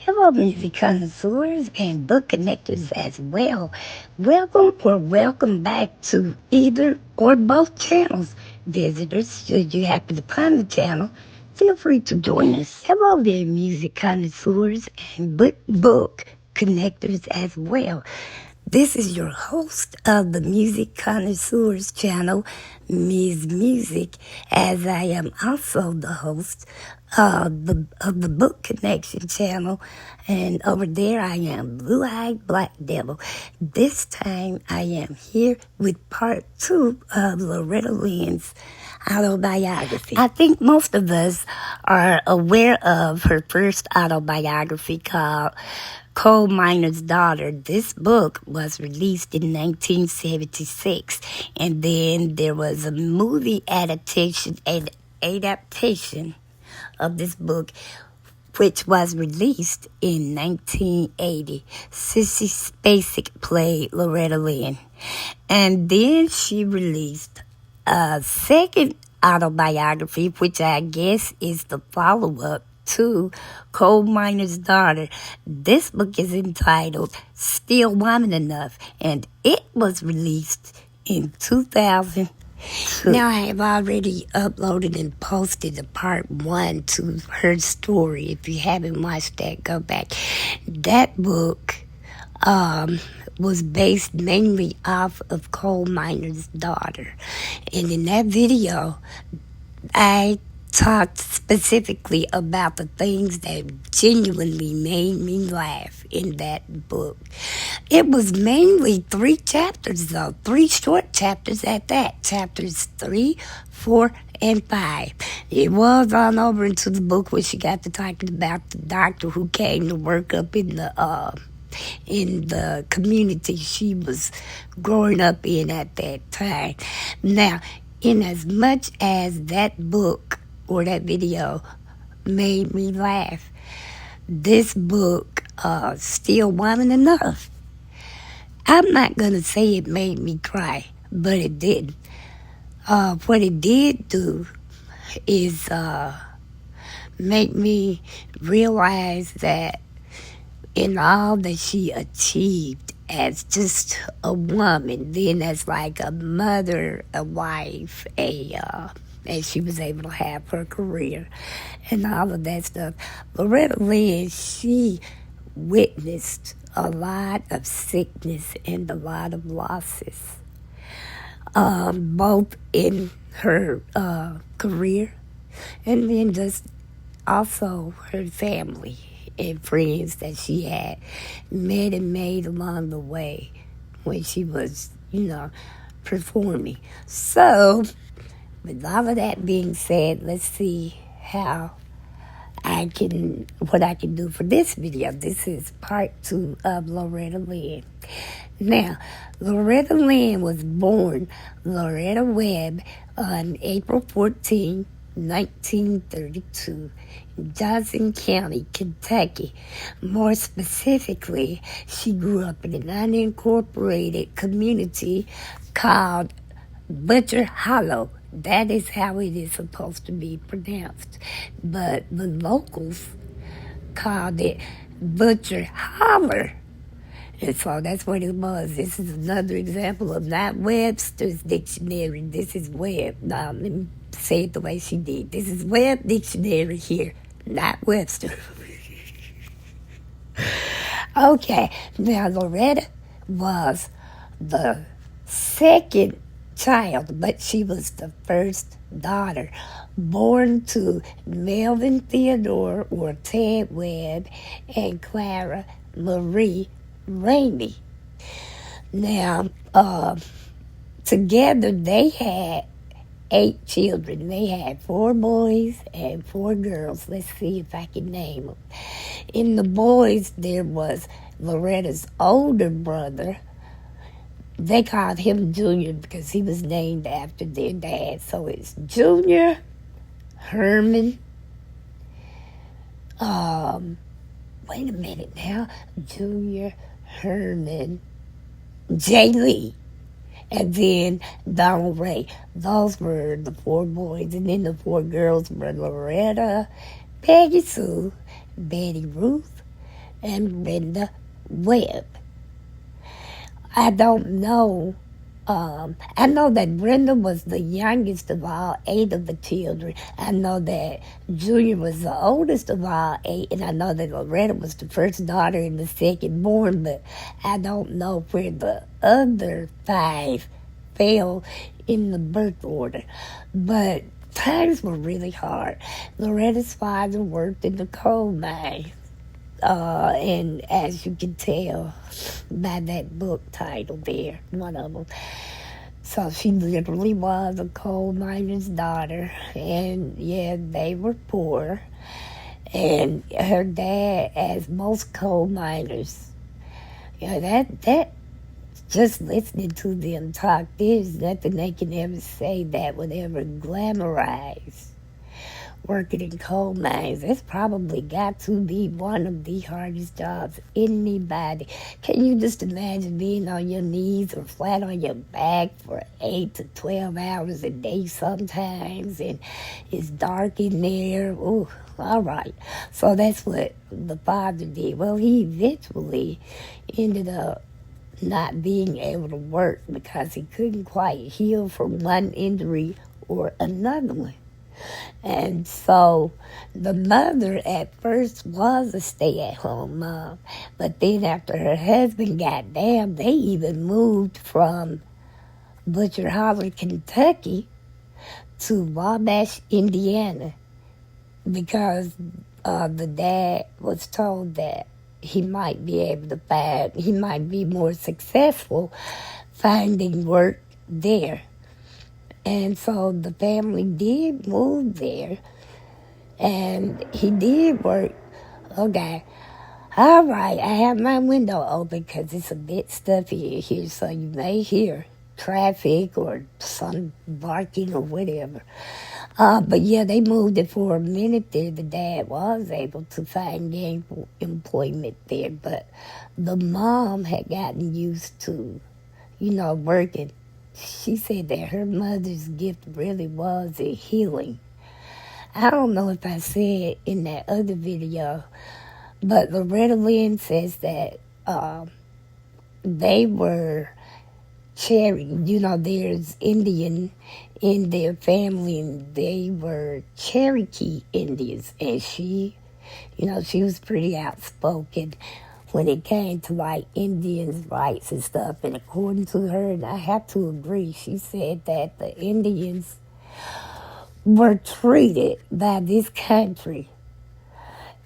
Hello, music connoisseurs and book connectors as well. Welcome or welcome back to either or both channels. Visitors, should you happen to find the channel, feel free to join us. Hello there, music connoisseurs and book connectors as well. This is your host of the Music Connoisseurs channel, Ms. Music, as I am also the host of the Book Connection channel. And over there I am Blue-Eyed Black Devil. This time I am here with part 2 of Loretta Lynn's autobiography. I think most of us are aware of her first autobiography called Coal Miner's Daughter. This book was released in 1976, and then there was a movie adaptation of this book, which was released in 1980. Sissy Spacek played Loretta Lynn, and then she released a second autobiography, which I guess is the follow-up to Coal Miner's Daughter. This book is entitled Still Woman Enough, and it was released in 2000. Now, I have already uploaded and posted the part 1 to her story. If you haven't watched that, go back. That book was based mainly off of Coal Miner's Daughter. And in that video, I talked specifically about the things that genuinely made me laugh in that book. It was mainly 3 chapters, though, 3 short chapters at that. Chapters 3, 4, and 5. It was on over into the book where she got to talking about the doctor who came to work up in the community she was growing up in at that time. Now, in as much as that book or that video made me laugh, this book, Still Woman Enough, I'm not going to say it made me cry, but it did. What it did do is make me realize that in all that she achieved as just a woman, then as like a mother, a wife, and she was able to have her career and all of that stuff. Loretta Lynn, she witnessed a lot of sickness and a lot of losses, both in her career and then just also her family and friends that she had met and made along the way when she was, performing. So, with all of that being said, let's see what I can do for this video. This is part 2 of Loretta Lynn. Now, Loretta Lynn was born Loretta Webb on April 14, 1932, in Johnson County, Kentucky. More specifically, she grew up in an unincorporated community called Butcher Hollow. That is how it is supposed to be pronounced. But the locals called it Butcher Holler. And so that's what it was. This is another example of not Webster's dictionary. This is Webb. Now, let me say it the way she did. This is Webb dictionary here, not Webster. Okay, now Loretta was the second child, but she was the first daughter, born to Melvin Theodore or Ted Webb and Clara Marie Ramey. Now, together they had 8 children. They had 4 boys and 4 girls. Let's see if I can name them. In the boys, there was Loretta's older brother. They called him Junior because he was named after their dad. So it's Junior, Herman, wait a minute now, Junior, Herman, Jay Lee, and then Donald Ray. Those were the 4 boys. And then the 4 girls were Loretta, Peggy Sue, Betty Ruth, and Brenda Webb. I don't know. I know that Brenda was the youngest of all 8 of the children. I know that Junior was the oldest of all 8, and I know that Loretta was the first daughter and the second born, but I don't know where the other 5 fell in the birth order. But times were really hard. Loretta's father worked in the coal mine. And as you can tell by that book title there, one of them. So she literally was a coal miner's daughter. And yeah, they were poor. And her dad, as most coal miners, that just listening to them talk, there's nothing they can ever say that would ever glamorize working in coal mines. It's probably got to be one of the hardest jobs anybody. Can you just imagine being on your knees or flat on your back for 8 to 12 hours a day sometimes, and it's dark in there? Ooh, all right. So that's what the father did. Well, he eventually ended up not being able to work because he couldn't quite heal from one injury or another one. And so the mother at first was a stay-at-home mom. But then after her husband got down, they even moved from Butcher Holler, Kentucky to Wabash, Indiana, because the dad was told that he might be more successful finding work there. And so the family did move there, and he did work. Okay, all right, I have my window open because it's a bit stuffy here, so you may hear traffic or some barking or whatever. But yeah, they moved it for a minute there. The dad was able to find gainful employment there, but the mom had gotten used to, working. She said that her mother's gift really was in healing. I don't know if I said in that other video, but Loretta Lynn says that they were there's Indian in their family, and they were Cherokee Indians, and she was pretty outspoken when it came to like Indians' rights and stuff. And according to her, and I have to agree, she said that the Indians were treated by this country.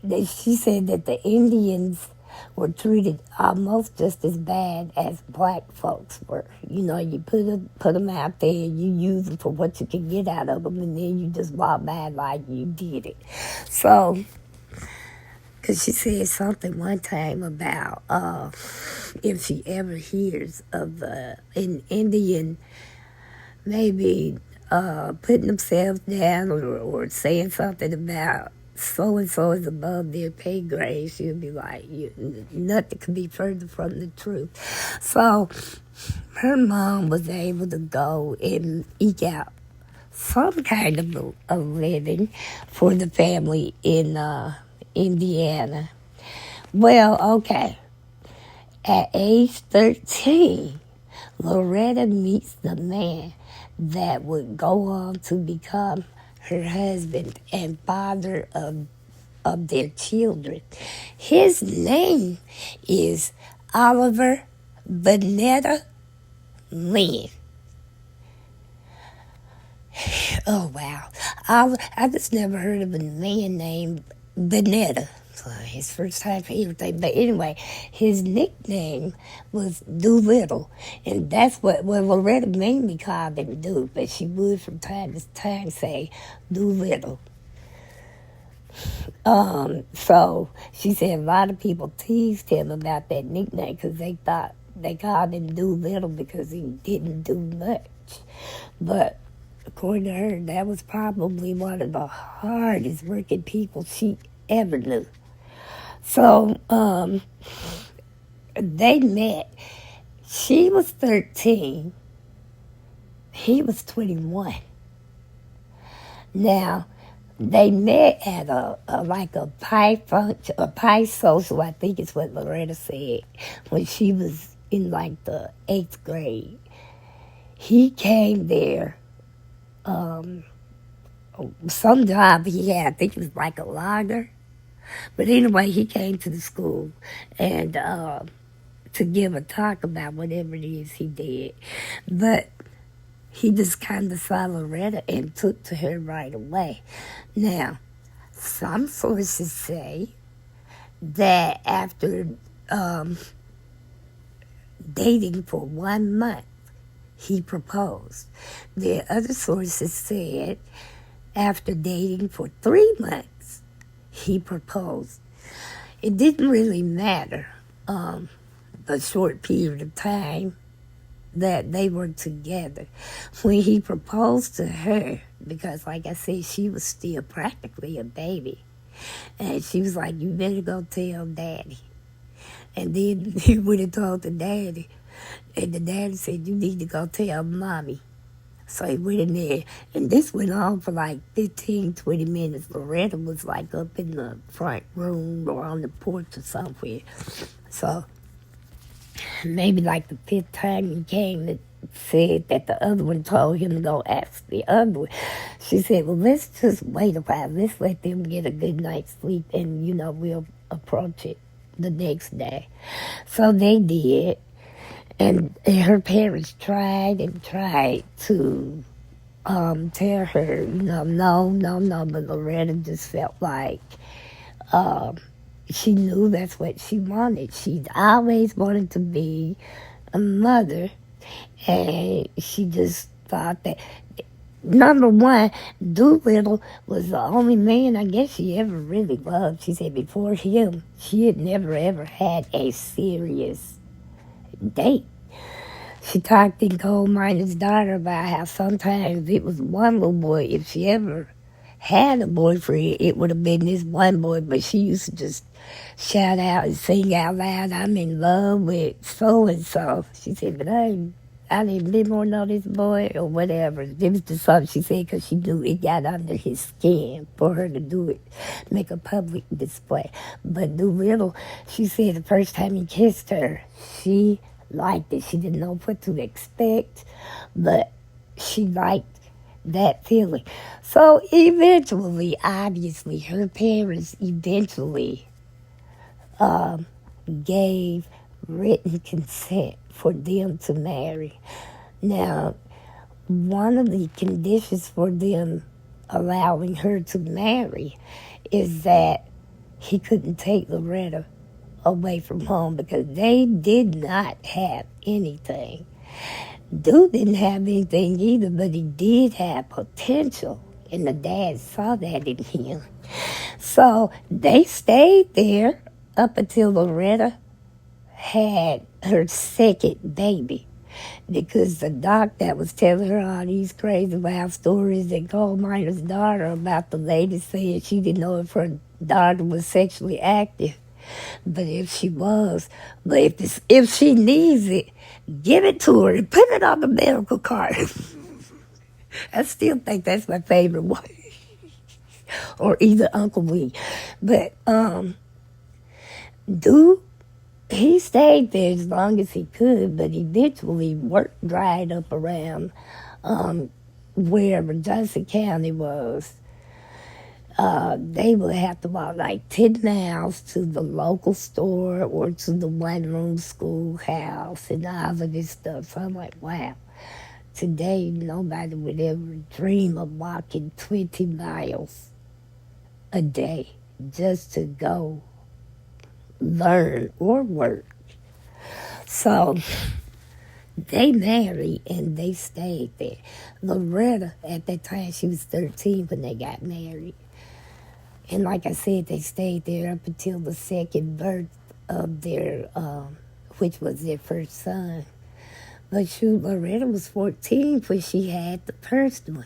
She said that the Indians were treated almost just as bad as black folks were. You put them out there, you use them for what you can get out of them, and then you just walk by like you did it. So, because she said something one time about if she ever hears of an Indian maybe putting themselves down or saying something about so-and-so is above their pay grade, she'll be like, nothing could be further from the truth. So her mom was able to go and eke out some kind of a living for the family in Indiana. Well, okay. At age 13, Loretta meets the man that would go on to become her husband and father of their children. His name is Oliver Vanetta Lynn. Oh, wow. I just never heard of a man named Vanetta. His first time for everything. But anyway, his nickname was Doolittle. And that's what Loretta mainly called him Do. But she would from time to time say Doolittle. So she said a lot of people teased him about that nickname because they thought they called him Doolittle because he didn't do much. But according to her, that was probably one of the hardest working people she ever knew. So they met. She was 13. He was 21. Now, They met at a pie function, a pie social, I think is what Loretta said, when she was in like the 8th grade. He came there, some job he had, I think it was like a logger. But anyway, he came to the school and to give a talk about whatever it is he did. But he just kind of saw Loretta and took to her right away. Now, some sources say that after dating for 1 month, he proposed. The other sources said after dating for 3 months, he proposed. It didn't really matter the short period of time that they were together. When he proposed to her, because like I said, she was still practically a baby, and she was like, you better go tell Daddy. And then he went and told the daddy, and the daddy said, you need to go tell Mommy. So he went in there, and this went on for like 15, 20 minutes. Loretta was like up in the front room or on the porch or somewhere. So maybe like the 5th time he came, it said that the other one told him to go ask the other one. She said, well, let's just wait a while. Let's let them get a good night's sleep, and, we'll approach it the next day. So they did. And her parents tried and tried to tell her, no, but Loretta just felt like she knew that's what she wanted. She'd always wanted to be a mother, and she just thought that, number one, Doolittle was the only man I guess she ever really loved. She said before him, she had never, ever had a serious date. She talked in Coal Miner's Daughter about how sometimes it was one little boy. If she ever had a boyfriend, it would have been this one boy, but she used to just shout out and sing out loud, I'm in love with so-and-so. She said, but I didn't live more know this boy or whatever. It was just something she said because she knew it got under his skin for her to do it, make a public display. But Doolittle, she said the first time he kissed her, she liked it. She didn't know what to expect, but she liked that feeling. So eventually, obviously, her parents eventually gave written consent for them to marry. Now, one of the conditions for them allowing her to marry is that he couldn't take Loretta away from home because they did not have anything. Dude didn't have anything either, but he did have potential, and the dad saw that in him. So they stayed there up until Loretta had her second baby, because the doc that was telling her all these crazy wild stories in Coal Miner's Daughter about the lady saying she didn't know if her daughter was sexually active. But if she was, if she needs it, give it to her and put it on the medical card. I still think that's my favorite one. Or either Uncle Wee. But he stayed there as long as he could, but eventually work dried up around wherever Johnson County was. They would have to walk like 10 miles to the local store or to the one-room schoolhouse and all of this stuff. So I'm like, wow. Today, nobody would ever dream of walking 20 miles a day just to go learn or work. So they married and they stayed there. Loretta, at that time, she was 13 when they got married. And like I said, they stayed there up until the second birth of their, which was their first son. But shoot, Loretta was 14 when she had the first one.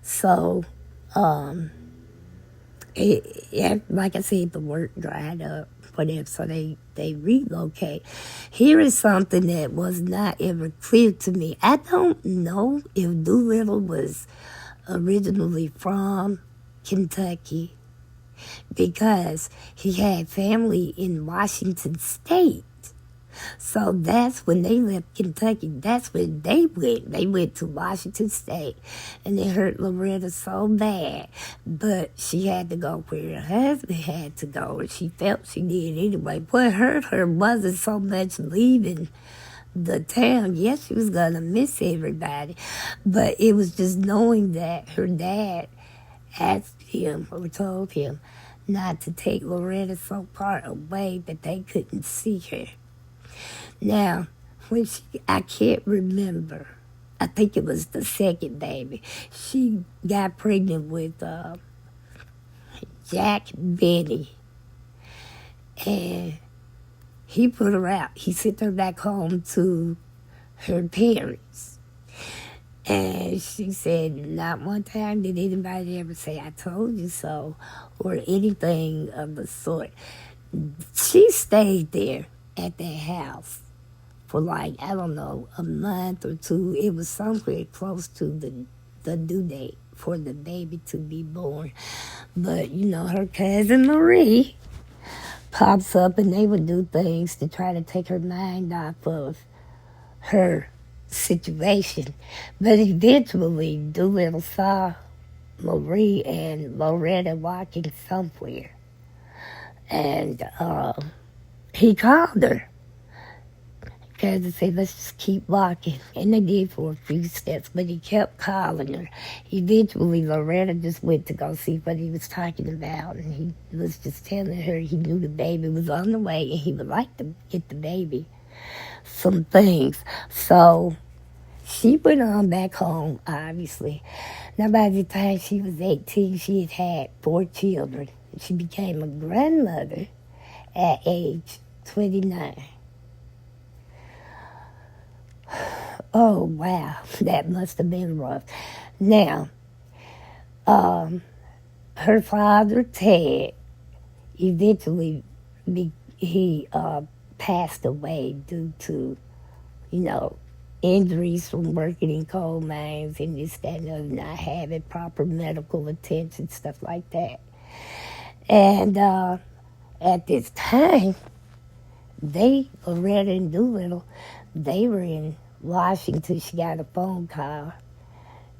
So, like I said, the work dried up, whatever, so they relocate. Here is something that was not ever clear to me. I don't know if Doolittle was originally from Kentucky because he had family in Washington State. So that's when they left Kentucky. That's when they went. They went to Washington State. And it hurt Loretta so bad. But she had to go where her husband had to go. And she felt she did anyway. What hurt her wasn't so much leaving the town. Yes, she was going to miss everybody. But it was just knowing that her dad asked him or told him not to take Loretta so far away that they couldn't see her. Now, I can't remember. I think it was the second baby. She got pregnant with Jack Benny. And he put her out. He sent her back home to her parents. And she said not one time did anybody ever say, I told you so, or anything of the sort. She stayed there at their house for like, I don't know, a month or two. It was somewhere close to the due date for the baby to be born. But, her cousin Marie pops up and they would do things to try to take her mind off of her situation. But eventually, Doolittle saw Marie and Loretta walking somewhere. And he called her. Cousin said, let's just keep walking. And they did for a few steps, but he kept calling her. Eventually, Loretta just went to go see what he was talking about. And he was just telling her he knew the baby was on the way and he would like to get the baby some things. So she went on back home, obviously. Now, by the time she was 18, she had 4 children. She became a grandmother at age 29. Oh, wow, that must have been rough. Now, her father, Ted, eventually he passed away due to, injuries from working in coal mines and this, that, and other, not having proper medical attention, stuff like that. And at this time, Loretta and Doolittle, they were in Washington. She got a phone call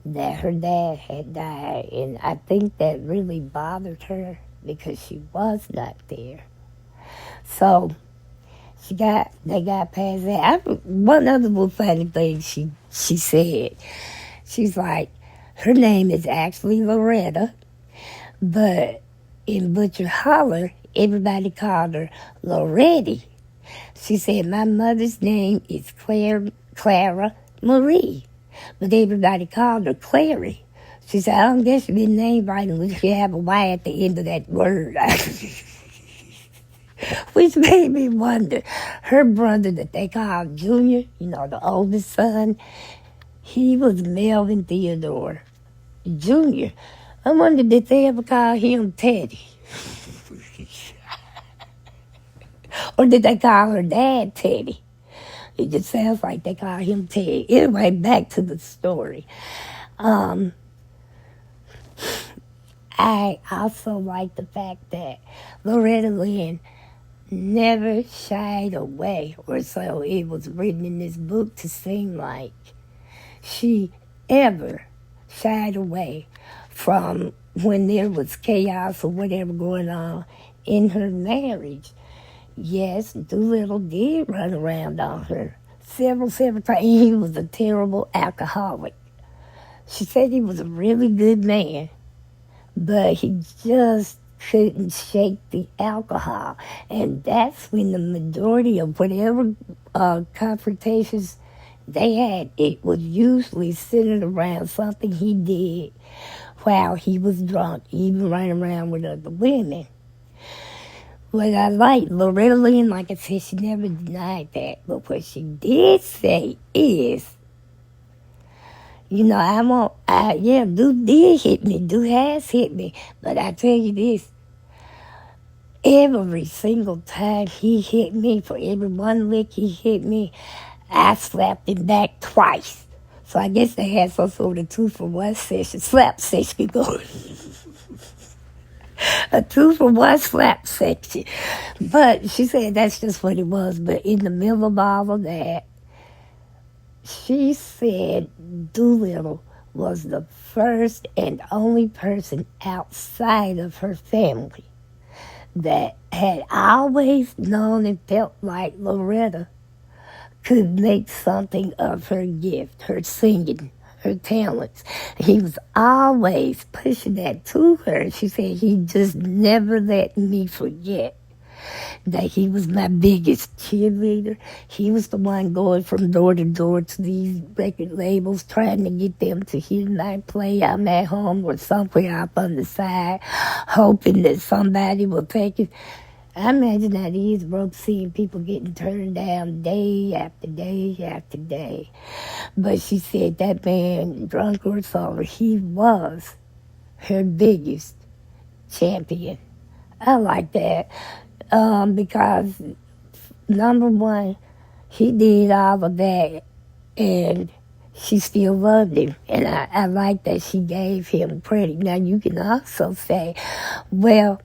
that her dad had died, and I think that really bothered her because she was not there. So they got past that. One other little funny thing she said, she's like, her name is actually Loretta, but in Butcher Holler, everybody called her Loretti. She said, my mother's name is Clara Marie, but everybody called her Clary. She said, I don't guess you've been named right unless you have a Y at the end of that word. Which made me wonder. Her brother that they called Junior, the oldest son, he was Melvin Theodore Jr. I wonder, did they ever call him Teddy? Or did they call her dad Teddy? It just sounds like they call him Teddy. Anyway, back to the story. I also like the fact that Loretta Lynn never shied away, or so it was written in this book to seem like she ever shied away from when there was chaos or whatever going on in her marriage. Yes, Doolittle did run around on her several times. He was a terrible alcoholic. She said he was a really good man, but he just couldn't shake the alcohol. And that's when the majority of whatever confrontations they had, it was usually centered around something he did while he was drunk, even running around with other women. What I like, Loretta Lynn, like I said, she never denied that. But what she did say is, Duke did hit me. Duke has hit me. But I tell you this, every single time he hit me, for every one lick he hit me, I slapped him back twice. So I guess they had some sort of 2-for-1 session, slap session going. A 2-for-1 slap section. But she said that's just what it was. But in the middle of all of that, she said Doolittle was the first and only person outside of her family that had always known and felt like Loretta could make something of her gift, her singing, her talents. He was always pushing that to her. She said he just never let me forget that he was my biggest cheerleader. He was the one going from door to door to these record labels, trying to get them to hear my play. I'm at home or somewhere up on the side, hoping that somebody will take it. I imagine that he is broke seeing people getting turned down day after day after day. But she said that man, drunk or sober, he was her biggest champion. I like that. Because number one, he did all of that and she still loved him. And I like that she gave him credit. Now you can also say, well,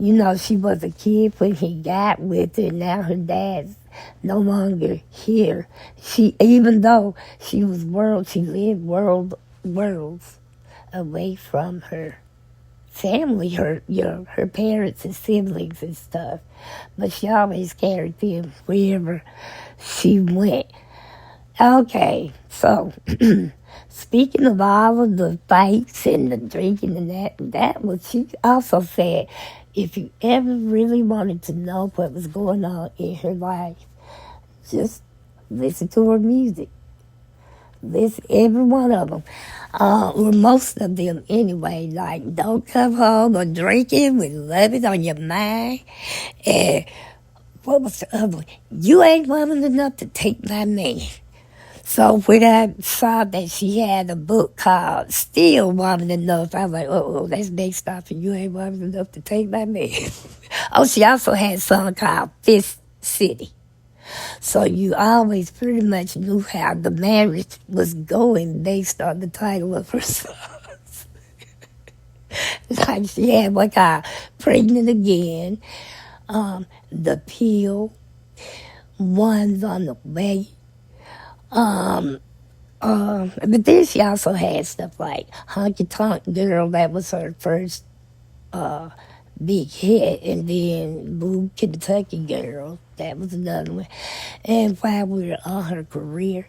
you know, she was a kid when he got with her. Now her dad's no longer here. Even though she lived worlds away from her family, her parents and siblings and stuff. But she always carried them wherever she went. Okay, so speaking of all of the fights and the drinking and that was, she also said, if you ever really wanted to know what was going on in her life, just listen to her music. Listen, every one of them, or most of them anyway, like Don't Come Home or Drinking with Love It on Your Mind. And what was the other one? You Ain't Woman Enough to Take My Man. So when I saw that she had a book called Still Woman Enough, I was like, oh, that's based off of You Ain't Woman Enough to Take My Man. Oh, she also had a song called Fist City. So you always pretty much knew how the marriage was going based on the title of her songs. Like she had one called Pregnant Again, The Pill, One's on the Way. But then she also had stuff like Honky Tonk Girl, that was her first big hit, and then Blue Kentucky Girl, that was another one. And while we were on her career,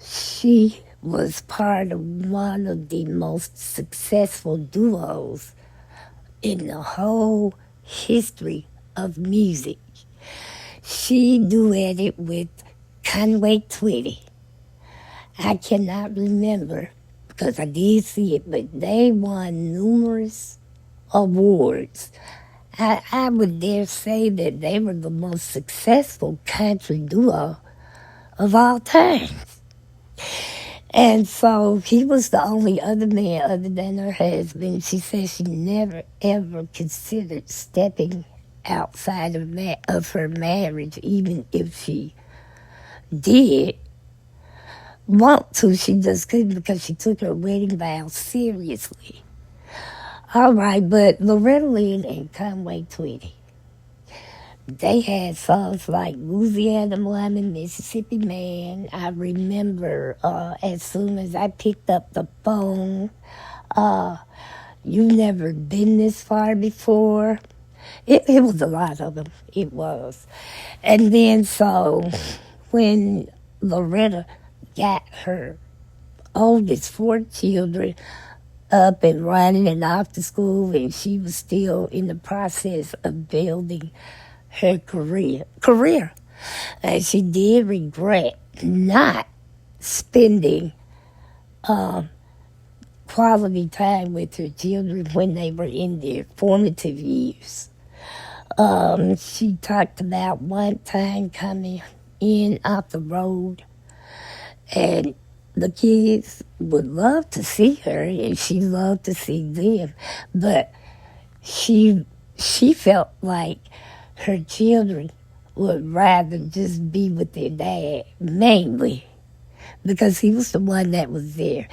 she was part of one of the most successful duos in the whole history of music. She duetted with Conway Twitty. I cannot remember because I did see it, but they won numerous awards. I would dare say that they were the most successful country duo of all time. And so he was the only other man other than her husband. She said she never, ever considered stepping outside of her marriage, even if she did want to. She just couldn't because she took her wedding vows seriously. All right, but Loretta Lynn and Conway Twitty, they had songs like Louisiana Woman, Mississippi Man. I remember as soon as I picked up the phone, You Never Been This Far Before. It was a lot of them. It was. And then so when Loretta got her oldest 4 children up and running and off to school, and she was still in the process of building her career. And she did regret not spending quality time with her children when they were in their formative years. She talked about one time coming in off the road, and the kids would love to see her, and she loved to see them, but she felt like her children would rather just be with their dad, mainly, because he was the one that was there.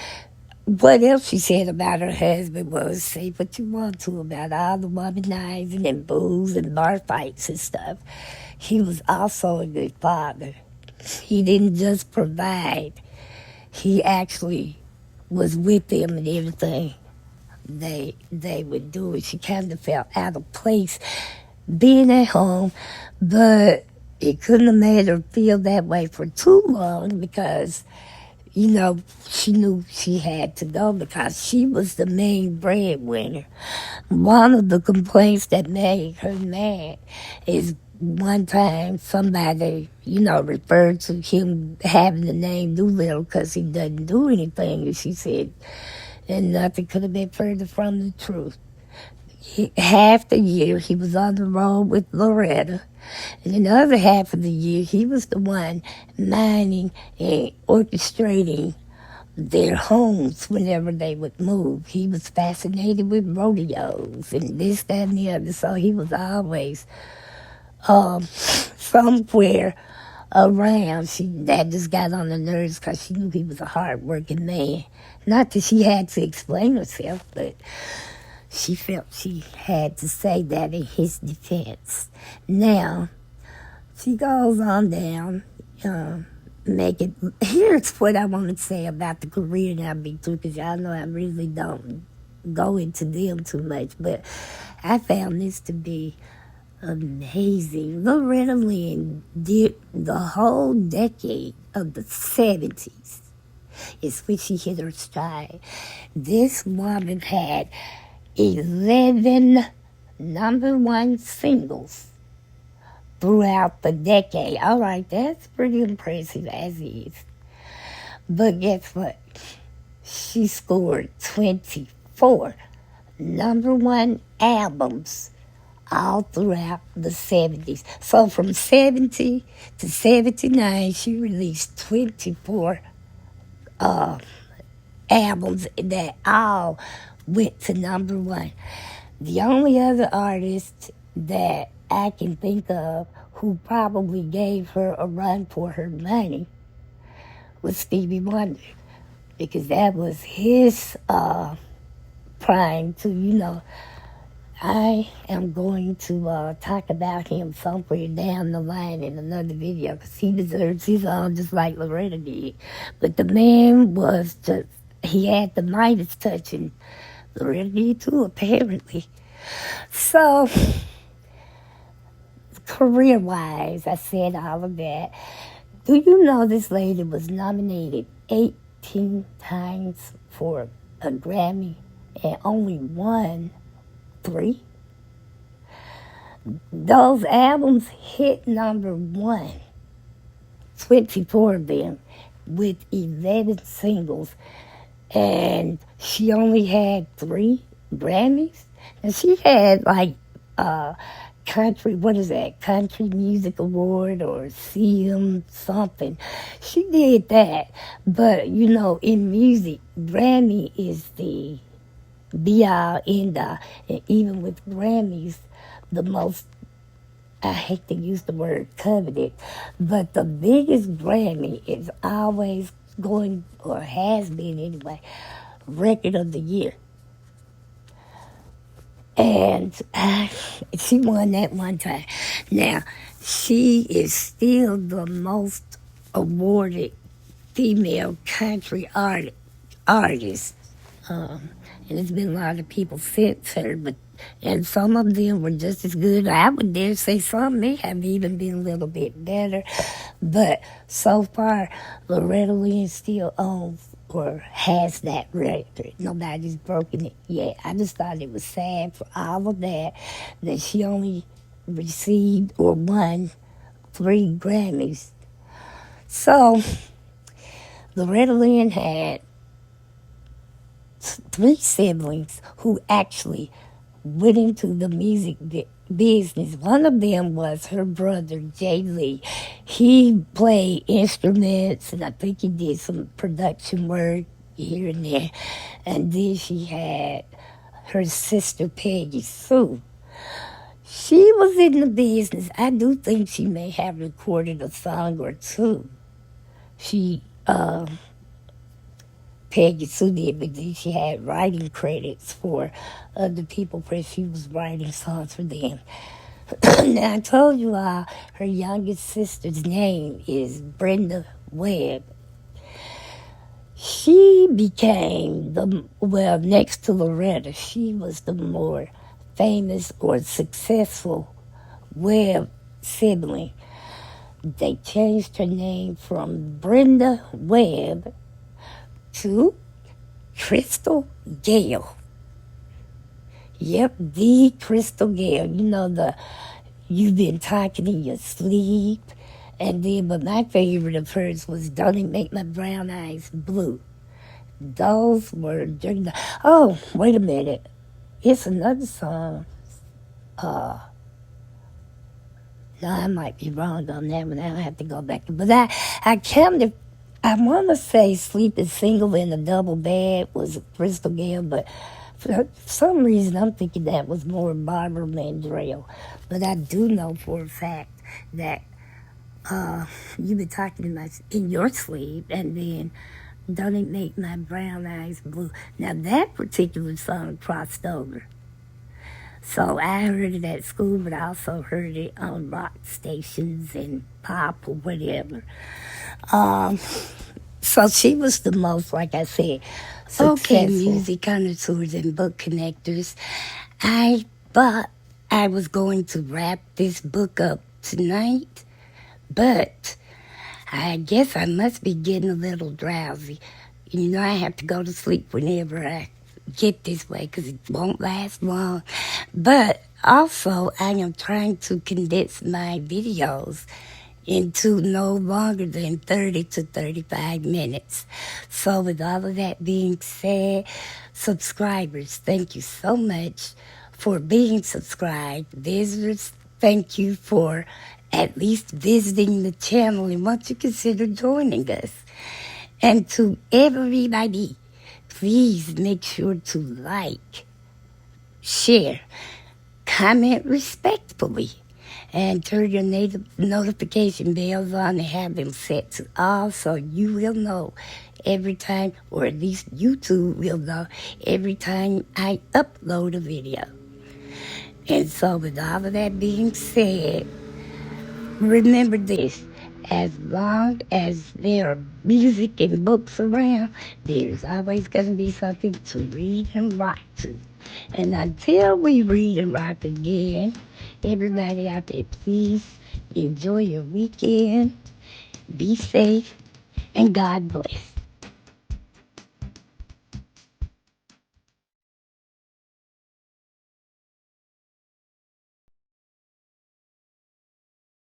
what else she said about her husband was, say what you want to about all the womanizing and booze and bar fights and stuff. He was also a good father. He didn't just provide. He actually was with them and everything they would do it. She kind of felt out of place being at home, but it couldn't have made her feel that way for too long because, you know, she knew she had to go because she was the main breadwinner. One of the complaints that made her mad is one time somebody, you know, referred to him having the name Doolittle because he doesn't do anything, and she said, and nothing could have been further from the truth. Half the year he was on the road with Loretta, and in the other half of the year he was the one mining and orchestrating their homes whenever they would move. He was fascinated with rodeos and this, that, and the other, so he was always somewhere around. That just got on the nerves because she knew he was a hard-working man. Not that she had to explain herself, but she felt she had to say that in his defense. Now, she goes on down, here's what I want to say about the career that I've been through, because y'all know I really don't go into them too much, but I found this to be amazing. Loretta Lynn did the whole decade of the 70s. Is when she hit her stride. This woman had 11 number one singles throughout the decade. All right, that's pretty impressive as is. But guess what? She scored 24 number one albums all throughout the 70s. So from 70 to 79, she released 24 albums that all went to number one. The only other artist that I can think of who probably gave her a run for her money was Stevie Wonder, because that was his prime to, you know. I am going to talk about him somewhere down the line in another video because he deserves his own just like Loretta did. But the man was just, he had the Midas touch, and Loretta did too, apparently. So, career-wise, I said all of that. Do you know this lady was nominated 18 times for a Grammy and only won 3? Those albums hit number one, 24 of them, with 11 singles, and she only had 3 Grammys. And she had like country, what is that, Country Music Award or CM something. She did that, but you know, in music, Grammy is the be-all, end-all. And even with Grammys, the most, I hate to use the word coveted, but the biggest Grammy is always going, or has been anyway, Record of the Year. And she won that one time. Now, she is still the most awarded female country artist. And there's been a lot of people since her, and some of them were just as good. I would dare say some may have even been a little bit better. But so far, Loretta Lynn still owns or has that record. Nobody's broken it yet. I just thought it was sad for all of that she only received or won 3 Grammys. So, Loretta Lynn had 3 siblings who actually went into the music business. One of them was her brother, Jay Lee. He played instruments, and I think he did some production work here and there. And then she had her sister, Peggy Sue. She was in the business. I do think she may have recorded a song or 2. Peggy Sue did, but then she had writing credits for other people because she was writing songs for them. Now, I told you her youngest sister's name is Brenda Webb. She became next to Loretta, she was the more famous or successful Webb sibling. They changed her name from Brenda Webb to Crystal Gayle. Yep, the Crystal Gayle. You know, you've been talking in your sleep. And then, but my favorite of hers was Don't It Make My Brown Eyes Blue. Those were during the, oh, wait a minute. It's another song. No, I might be wrong on that one. I have to go back. But I want to say Sleeping Single in a Double Bed was Crystal Gayle, but for some reason I'm thinking that was more Barbara Mandrell. But I do know for a fact that you've been talking in your sleep, and then Don't It Make My Brown Eyes Blue. Now that particular song crossed over. So I heard it at school, but I also heard it on rock stations and pop or whatever. So she was the most, like I said, successful. Okay, music connoisseurs and book connectors. I thought I was going to wrap this book up tonight, but I guess I must be getting a little drowsy. You know, I have to go to sleep whenever I get this way because it won't last long. But also, I am trying to condense my videos into no longer than 30 to 35 minutes. So with all of that being said, subscribers, thank you so much for being subscribed. Visitors, thank you for at least visiting the channel and once you consider joining us. And to everybody, please make sure to like, share, comment respectfully, and turn your notification bells on and have them set to all so you will know every time, or at least YouTube will know every time I upload a video. And so with all of that being said, remember this. As long as there are music and books around, there's always going to be something to read and write to. And until we read and write again, everybody out there, please enjoy your weekend, be safe, and God bless.